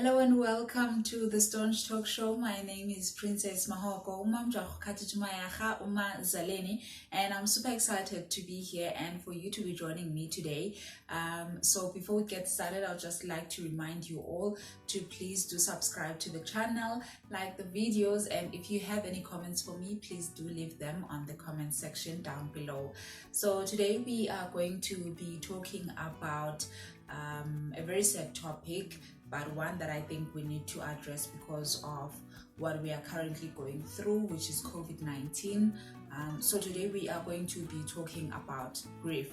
Hello and welcome to the Staunch Talk Show. My name is Princess Mahogo, and I'm super excited to be here and for you to be joining me today. So before we get started, I'd just like to remind you all to please do subscribe to the channel, like the videos, and if you have any comments for me, please do leave them on the comment section down below. So today we are going to be talking about a very sad topic, but one that I think we need to address because of what we are currently going through, which is COVID-19. So today we are going to be talking about grief.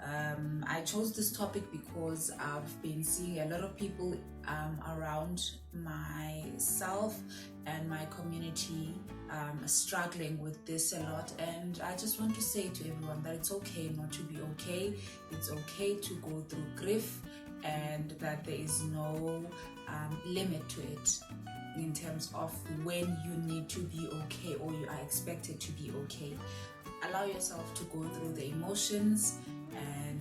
I chose this topic because I've been seeing a lot of people around myself and my community struggling with this a lot, and I just want to say to everyone that it's okay not to be okay. It's okay to go through grief, and that there is no limit to it in terms of when you need to be okay or you are expected to be okay. Allow yourself to go through the emotions and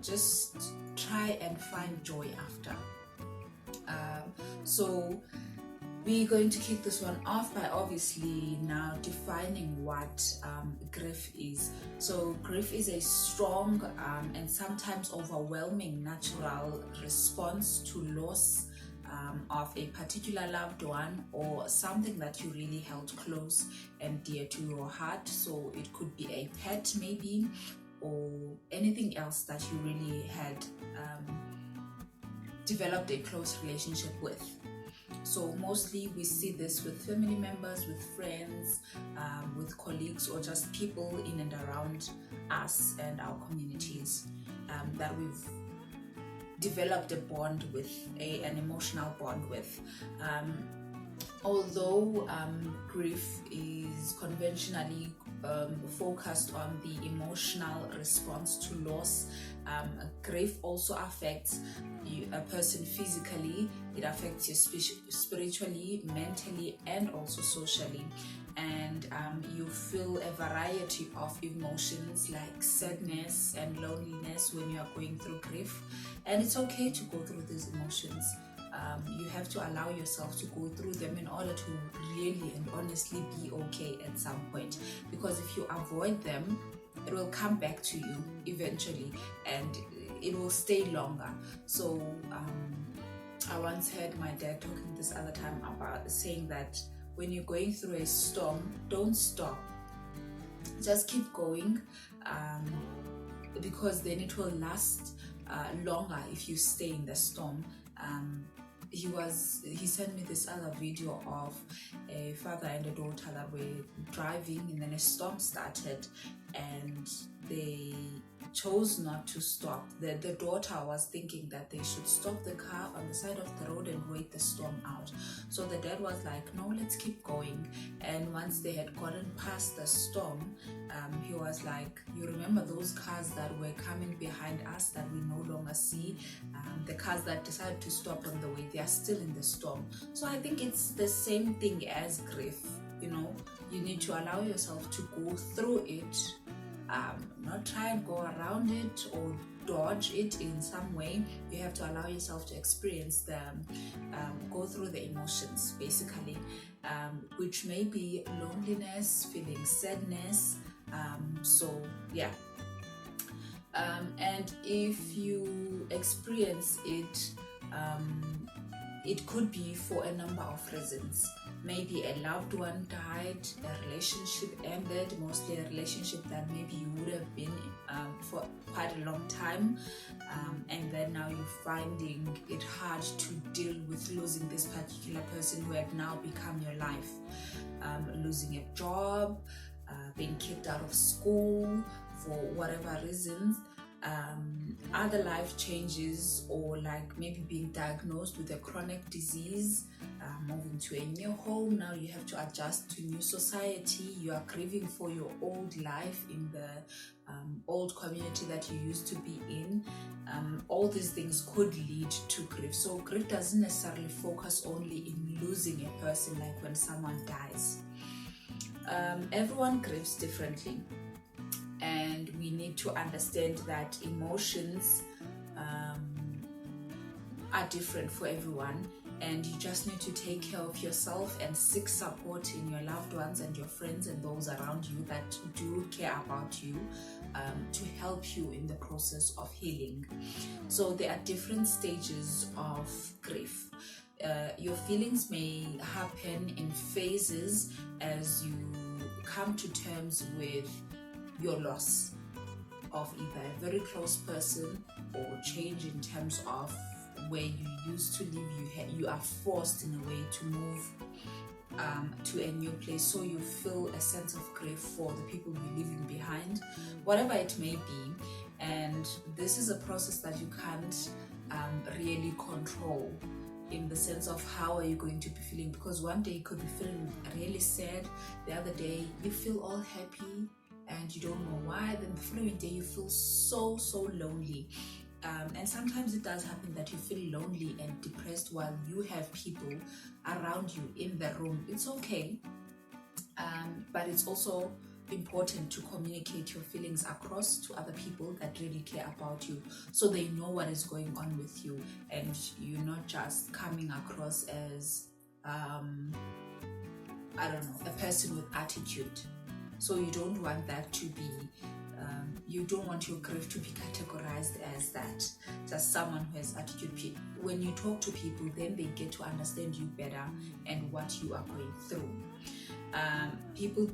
just try and find joy after. So we're going to kick this one off by obviously now defining what grief is. So grief is a strong and sometimes overwhelming natural response to loss of a particular loved one or something that you really held close and dear to your heart. So it could be a pet maybe, or anything else that you really had developed a close relationship with. So mostly we see this with family members, with friends, with colleagues, or just people in and around us and our communities that we've developed a bond with, an emotional bond with. Although grief is conventionally focused on the emotional response to loss, grief also affects a person physically. It affects you spiritually, mentally, and also socially. And you feel a variety of emotions like sadness and loneliness when you are going through grief. And it's okay to go through these emotions. You have to allow yourself to go through them in order to really and honestly be okay at some point. Because if you avoid them, it will come back to you eventually and it will stay longer. So I once heard my dad talking this other time about saying that when you're going through a storm, don't stop. Just keep going, because then it will last longer if you stay in the storm. He sent me this other video of a father and a daughter that were driving, and then a storm started and they chose not to stop. The daughter was thinking that they should stop the car on the side of the road and wait the storm out. So the dad was like, no, let's keep going. And once they had gotten past the storm, he was like, you remember those cars that were coming behind us that we no longer see? The cars that decided to stop on the way, they are still in the storm. So I think it's the same thing as grief. You know, you need to allow yourself to go through it, not try and go around it or dodge it in some way. You have to allow yourself to experience them, go through the emotions basically, which may be loneliness, feeling sadness. So yeah. And if you experience it, it could be for a number of reasons. Maybe a loved one died, a relationship ended, mostly a relationship that maybe you would have been for quite a long time, and then now you're finding it hard to deal with losing this particular person who had now become your life. Losing a job, being kicked out of school for whatever reasons, other life changes, or like maybe being diagnosed with a chronic disease, moving to a new home. Now you have to adjust to new society. You are grieving for your old life in the old community that you used to be in. All these things could lead to grief. So grief doesn't necessarily focus only in losing a person, like when someone dies. Everyone grieves differently, and we need to understand that emotions are different for everyone, and you just need to take care of yourself and seek support in your loved ones and your friends and those around you that do care about you, to help you in the process of healing. So there are different stages of grief. Your feelings may happen in phases as you come to terms with your loss of either a very close person or change in terms of where you used to live. You are forced in a way to move to a new place, so you feel a sense of grief for the people you're leaving behind, whatever it may be. And this is a process that you can't really control, in the sense of how are you going to be feeling, because one day you could be feeling really sad, the other day you feel all happy and you don't know why, then the following day you feel so lonely. And sometimes it does happen that you feel lonely and depressed while you have people around you in the room. It's okay, but it's also important to communicate your feelings across to other people that really care about you, so they know what is going on with you, and you're not just coming across as a person with attitude. So you don't want that to be you don't want your grief to be categorized as that, just someone who has attitude. When you talk to people, then they get to understand you better and what you are going through. People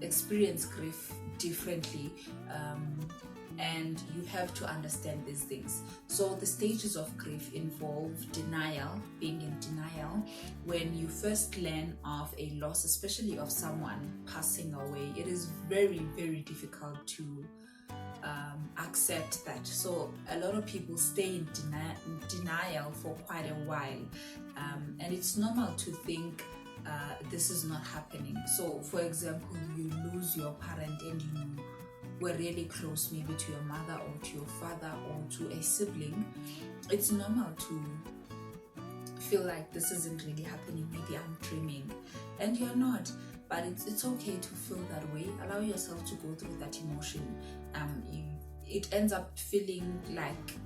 experience grief differently, and you have to understand these things. So the stages of grief involve denial, being in denial. When you first learn of a loss, especially of someone passing away, it is very difficult to accept that. So a lot of people stay in denial for quite a while, and it's normal to think this is not happening. So for example, you lose your parent and you were really close, maybe to your mother or to your father or to a sibling. It's normal to feel like this isn't really happening, maybe I'm dreaming, and you're not. But it's okay to feel that way. Allow yourself to go through that emotion. It ends up feeling like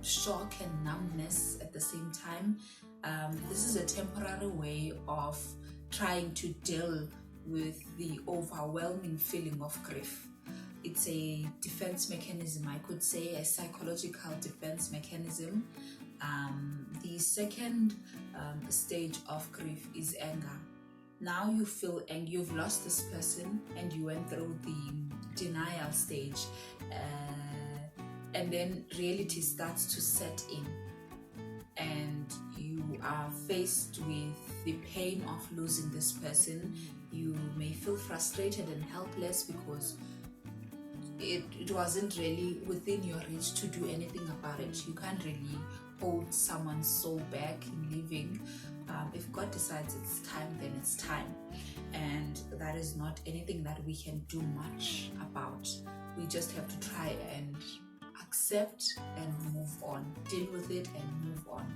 shock and numbness at the same time. This is a temporary way of trying to deal with the overwhelming feeling of grief. It's a defense mechanism, I could say, a psychological defense mechanism. The second stage of grief is anger. Now you feel angry, you've lost this person and you went through the denial stage, and then reality starts to set in, and you are faced with the pain of losing this person. You may feel frustrated and helpless because it wasn't really within your reach to do anything about it. You can't really hold someone's soul back in living. If God decides it's time, then it's time, and that is not anything that we can do much about. We just have to try and accept and move on, deal with it and move on.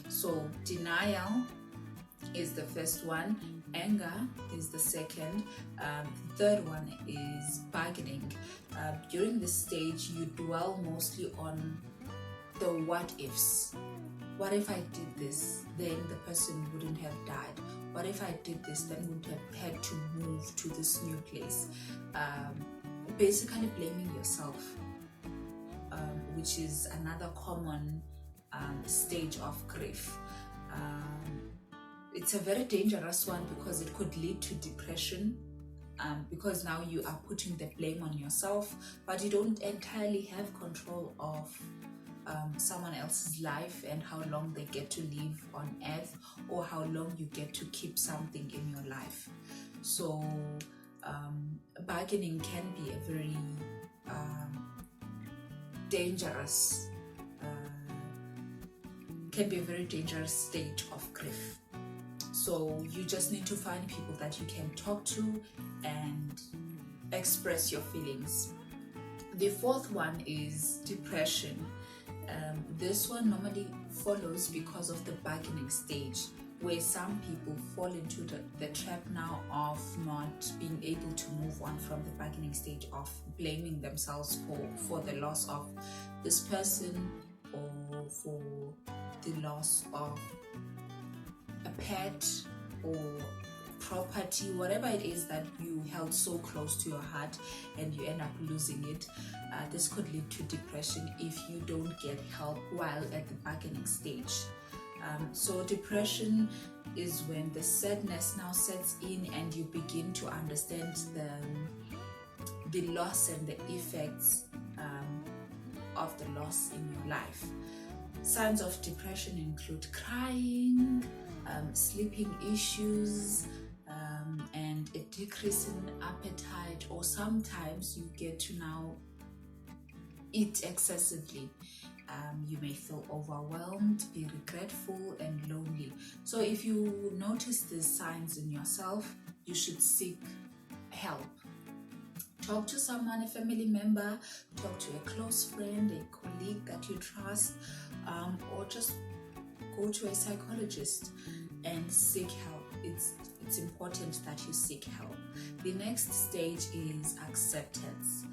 So denial is the first one, anger is the second, the third one is bargaining. During this stage, you dwell mostly on the what ifs. What if I did this, then the person wouldn't have died? What if I did this, then would have had to move to this new place? Basically blaming yourself, which is another common stage of grief. It's a very dangerous one because it could lead to depression, because now you are putting the blame on yourself, but you don't entirely have control of someone else's life and how long they get to live on earth, or how long you get to keep something in your life. So bargaining can be a very dangerous stage of grief. So you just need to find people that you can talk to and express your feelings. The fourth one is depression. This one normally follows because of the bargaining stage, where some people fall into the trap now of not being able to move on from the bargaining stage, of blaming themselves for the loss of this person, or for the loss of a pet or property, whatever it is that you held so close to your heart and you end up losing it. This could lead to depression if you don't get help while at the bargaining stage. So depression is when the sadness now sets in and you begin to understand the loss and the effects of the loss in your life. Signs of depression include crying, sleeping issues, and a decrease in appetite, or sometimes you get to now eat excessively. You may feel overwhelmed, be regretful, and lonely. So if you notice these signs in yourself, you should seek help. Talk to someone, a family member, talk to a close friend, a colleague that you trust, or just go to a psychologist and seek help. It's important that you seek help. The next stage is acceptance.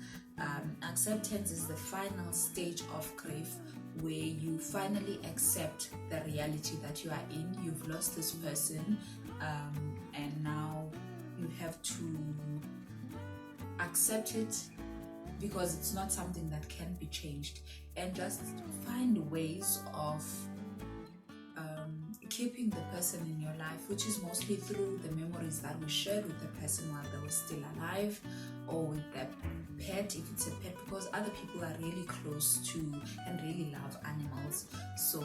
Acceptance is the final stage of grief, where you finally accept the reality that you are in. You've lost this person, and now you have to accept it, because it's not something that can be changed, and just find ways of keeping the person in your life, which is mostly through the memories that we shared with the person while they were still alive, or with the pet, if it's a pet, because other people are really close to and really love animals. So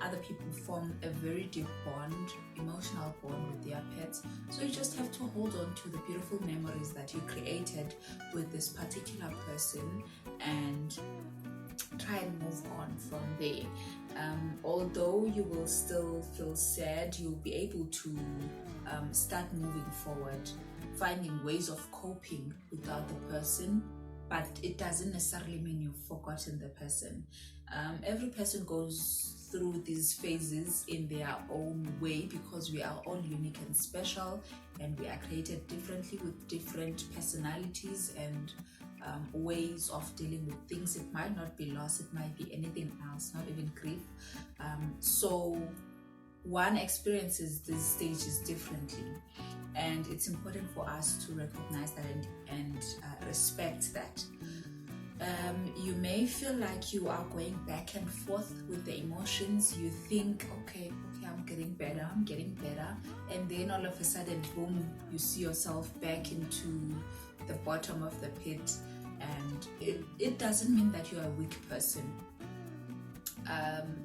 other people form a very deep bond, emotional bond with their pets. So you just have to hold on to the beautiful memories that you created with this particular person and try and move on from there. Although you will still feel sad, you'll be able to start moving forward, finding ways of coping without the person, but it doesn't necessarily mean you've forgotten the person. Every person goes through these phases in their own way, because we are all unique and special, and we are created differently with different personalities and ways of dealing with things. It might not be loss, it might be anything else, not even grief. So one experiences these stages differently, and it's important for us to recognize that and respect that. You may feel like you are going back and forth with the emotions. You think, okay, I'm getting better, and then all of a sudden, boom, you see yourself back into the bottom of the pit. And it doesn't mean that you're a weak person.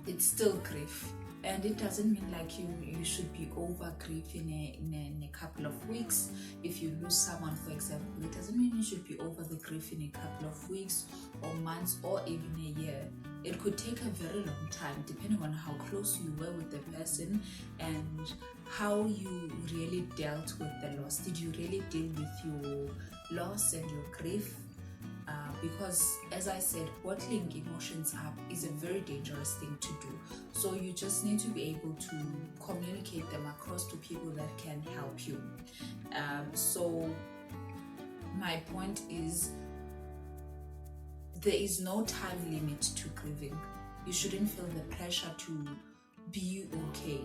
It's still grief, and it doesn't mean like you should be over grief in a couple of weeks. If you lose someone, for example, it doesn't mean you should be over the grief in a couple of weeks or months or even a year. It could take a very long time, depending on how close you were with the person and how you really dealt with the loss. Did you really deal with your loss and your grief? Because, as I said, bottling emotions up is a very dangerous thing to do. So you just need to be able to communicate them across to people that can help you. So my point is, there is no time limit to grieving. You shouldn't feel the pressure to be okay,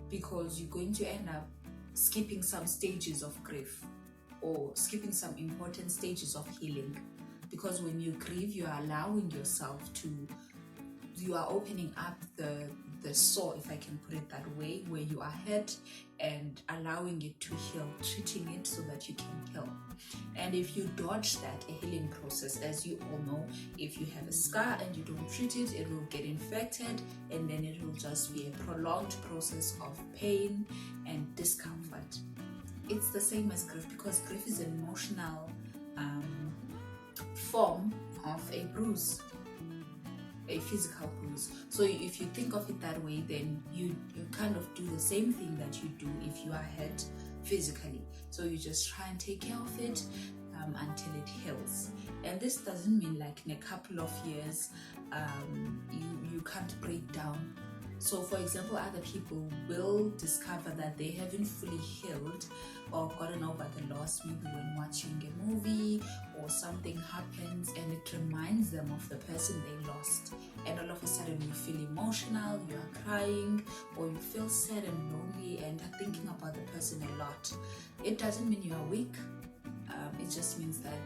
because you're going to end up skipping some stages of grief or skipping some important stages of healing. Because when you grieve, you are allowing yourself you are opening up the sore, if I can put it that way, where you are hurt, and allowing it to heal, treating it so that you can heal. And if you dodge that, a healing process, as you all know, if you have a scar and you don't treat it, it will get infected, and then it will just be a prolonged process of pain and discomfort. It's the same as grief, because grief is an emotional form of a bruise, a physical bruise. So if you think of it that way, then you kind of do the same thing that you do if you are hurt physically. So you just try and take care of it until it heals. And this doesn't mean like in a couple of years you can't break down. So for example, other people will discover that they haven't fully healed or gotten over the loss, maybe when watching a movie or something happens and it reminds them of the person they lost, and all of a sudden you feel emotional, you are crying, or you feel sad and lonely and are thinking about the person a lot. It doesn't mean you are weak. It just means that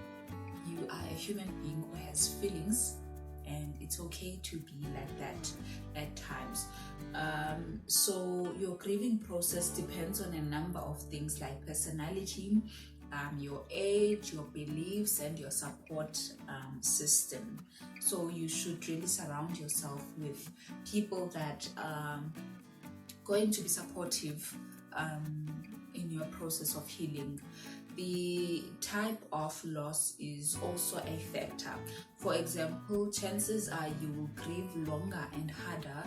you are a human being who has feelings, and it's okay to be like that at times. So your grieving process depends on a number of things like personality, your age, your beliefs, and your support system. So you should really surround yourself with people that are going to be supportive in your process of healing. The type of loss is also a factor. For example, chances are you will grieve longer and harder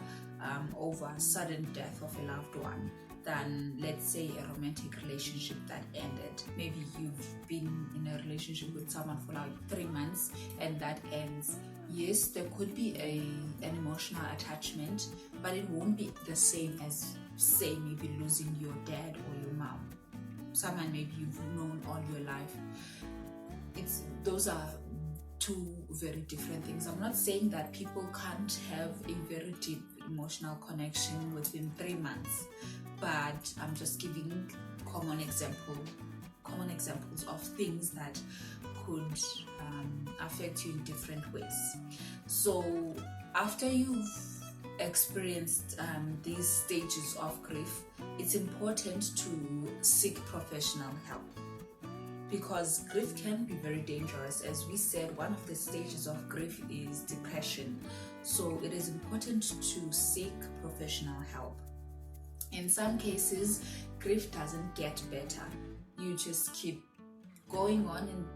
over sudden death of a loved one than, let's say, a romantic relationship that ended. Maybe you've been in a relationship with someone for like 3 months and that ends. Yes, there could be an emotional attachment, but it won't be the same as, say, maybe losing your dad or your mom, someone maybe you've known all your life. Those are two very different things. I'm not saying that people can't have a very deep emotional connection within 3 months, but I'm just giving common examples of things that could affect you in different ways. So after you've experienced these stages of grief, it's important to seek professional help, because grief can be very dangerous. As we said, one of the stages of grief is depression. So it is important to seek professional help. In some cases, grief doesn't get better. You just keep going on and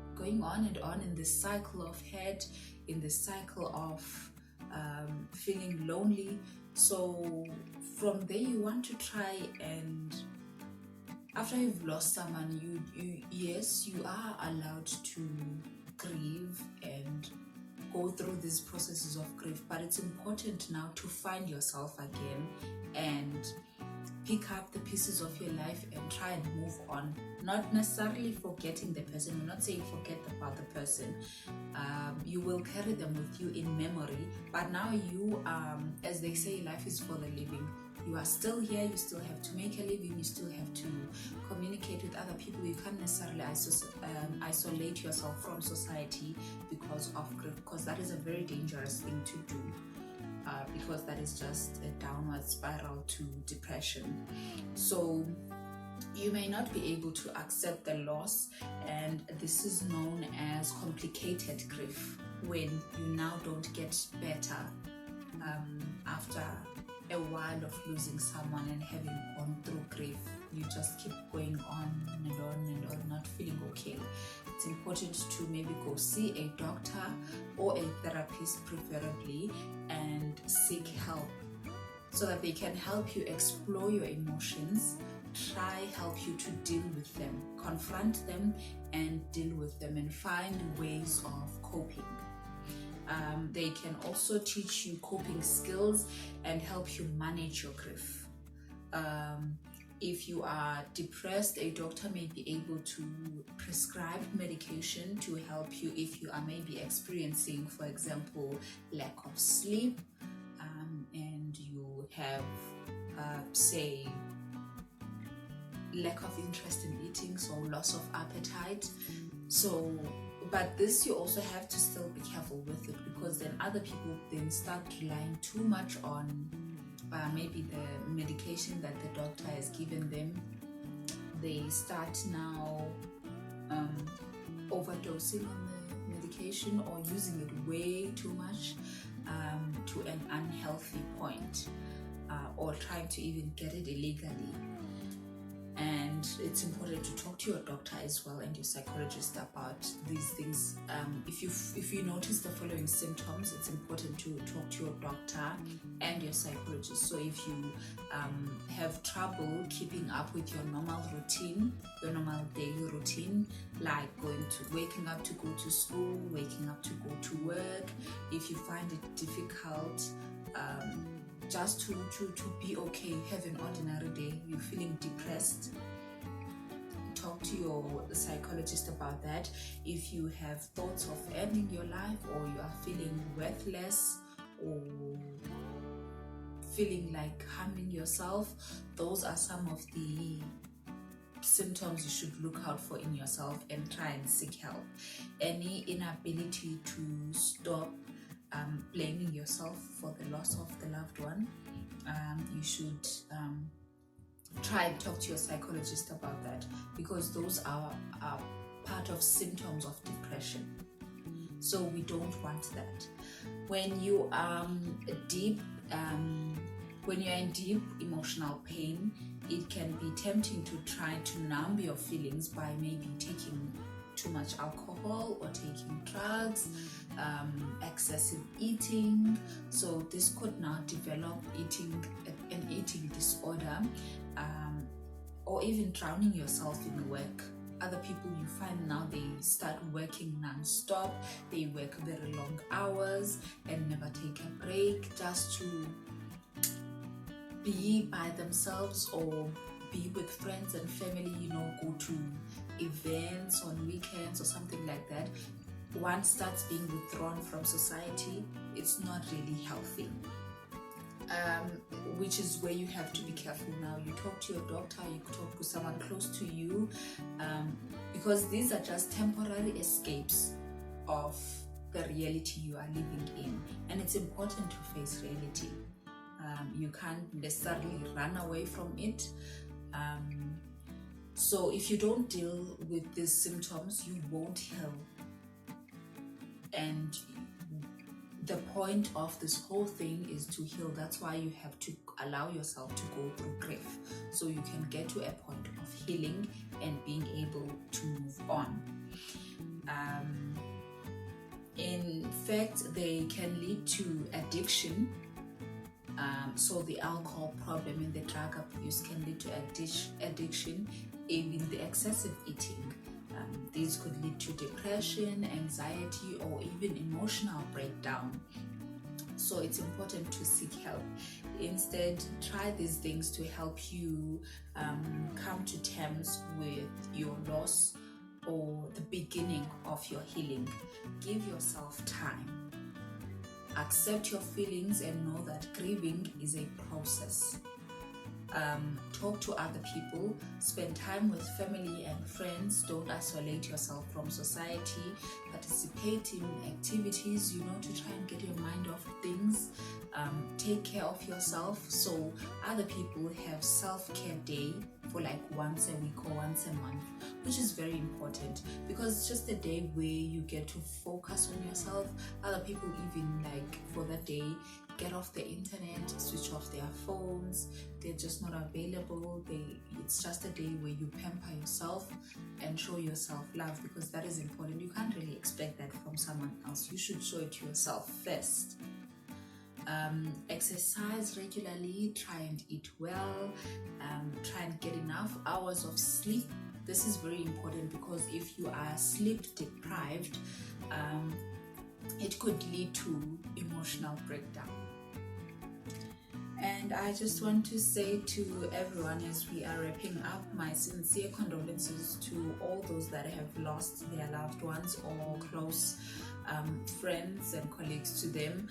on in this cycle of hate, in this cycle of feeling lonely. So from there you want to try, and after you've lost someone, yes, you are allowed to grieve and go through these processes of grief, but it's important now to find yourself again and pick up the pieces of your life and try and move on. Not necessarily forgetting the person. We're not saying forget about the person. You will carry them with you in memory, but now you, as they say, life is for the living. You are still here, you still have to make a living, you still have to communicate with other people. You can't necessarily isolate yourself from society because of grief, because that is a very dangerous thing to do. Because that is just a downward spiral to depression. So you may not be able to accept the loss, and this is known as complicated grief, when you now don't get better after a while of losing someone and having gone through grief. You just keep going on and on and on, not feeling okay. It's important to maybe go see a doctor or a therapist preferably and seek help, so that they can help you explore your emotions, help you to deal with them, confront them and deal with them, and find ways of coping. They can also teach you coping skills and help you manage your grief. If you are depressed, a doctor may be able to prescribe medication to help you if you are maybe experiencing, for example, lack of sleep, and you have, say, lack of interest in eating, so loss of appetite. So, but this you also have to still be careful with it, because then other people then start relying too much on maybe the medication that the doctor has given them. They start now overdosing on the medication or using it way too much to an unhealthy point, or trying to even get it illegally. And it's important to talk to your doctor as well and your psychologist about these things. If you notice the following symptoms, it's important to talk to your doctor and your psychologist. So if you have trouble keeping up with your normal routine, your normal daily routine, like waking up to go to school, waking up to go to work, if you find it difficult just to be okay, have an ordinary day, you're feeling depressed, talk to your psychologist about that. If you have thoughts of ending your life, or you are feeling worthless, or feeling like harming yourself, those are some of the symptoms you should look out for in yourself and try and seek help. Any inability to stop blaming yourself for the loss of the loved one, you should try and talk to your psychologist about that, because those are part of symptoms of depression. So we don't want that. When you are when you're in deep emotional pain, it can be tempting to try to numb your feelings by maybe taking too much alcohol or taking drugs, excessive eating. So this could now develop an eating disorder, or even drowning yourself in work. Other people you find now, they start working non-stop, they work very long hours and never take a break just to be by themselves or be with friends and family, go to events on weekends or something like that. One starts being withdrawn from society. It's not really healthy. Which is where you have to be careful now. You talk to your doctor, you talk to someone close to you, because these are just temporary escapes of the reality you are living in, and it's important to face reality. You can't necessarily run away from it. So if you don't deal with these symptoms, you won't heal. And the point of this whole thing is to heal. That's why you have to allow yourself to go through grief, so you can get to a point of healing and being able to move on. In fact, they can lead to addiction. So the alcohol problem and the drug abuse can lead to addiction, even the excessive eating. These could lead to depression, anxiety, or even emotional breakdown. So it's important to seek help. Instead, try these things to help you come to terms with your loss or the beginning of your healing. Give yourself time. Accept your feelings and know that grieving is a process. Talk to other people, spend time with family and friends. Don't isolate yourself from society. Participate in activities, to try and get your mind off things. Take care of yourself. So other people have self-care day for like once a week or once a month, which is very important, because it's just a day where you get to focus on yourself. Other people even like for that day get off the internet, switch off their phones, they're just not available. It's just a day where you pamper yourself and show yourself love, because that is important. You can't really expect that from someone else. You should show it to yourself first. Exercise regularly, try and eat well, try and get enough hours of sleep. This is very important, because if you are sleep deprived, it could lead to emotional breakdown. And I just want to say to everyone, as we are wrapping up, my sincere condolences to all those that have lost their loved ones or close friends and colleagues to them.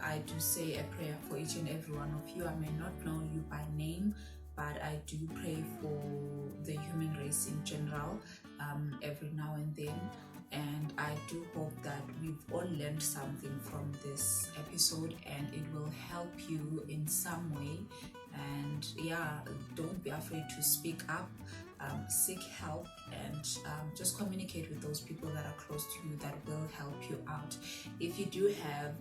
I do say a prayer for each and every one of you. I may not know you by name, but I do pray for the human race in general, every now and then. And I do hope that we've all learned something from this episode and it will help you in some way. And don't be afraid to speak up, seek help, and just communicate with those people that are close to you that will help you out. If you do have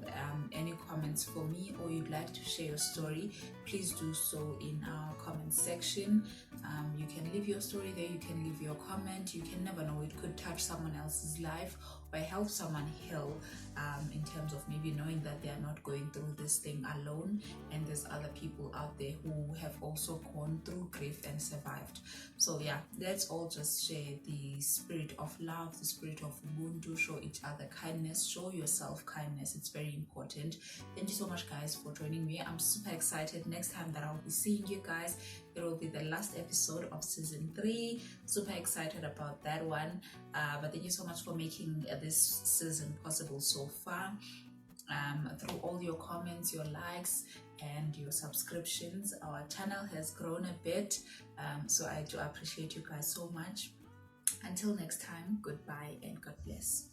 any comments for me, or you'd like to share your story, please do so in our comment section. You can leave your story there, you can leave your comment. You can never know, it could touch someone else's life or help someone heal, in terms of maybe knowing that they are not going through this thing alone, and there's other people out there who have also gone through grief and survived. So let's all just share the spirit of love, the spirit of Ubuntu. Show each other kindness, show yourself kindness. It's very important. Thank you so much, guys, for joining me. I'm super excited next time that I'll be seeing you guys. It will be the last episode of season 3. Super excited about that one. But thank you so much for making this season possible so far. Through all your comments, your likes, and your subscriptions, our channel has grown a bit. So I do appreciate you guys so much. Until next time, goodbye and God bless.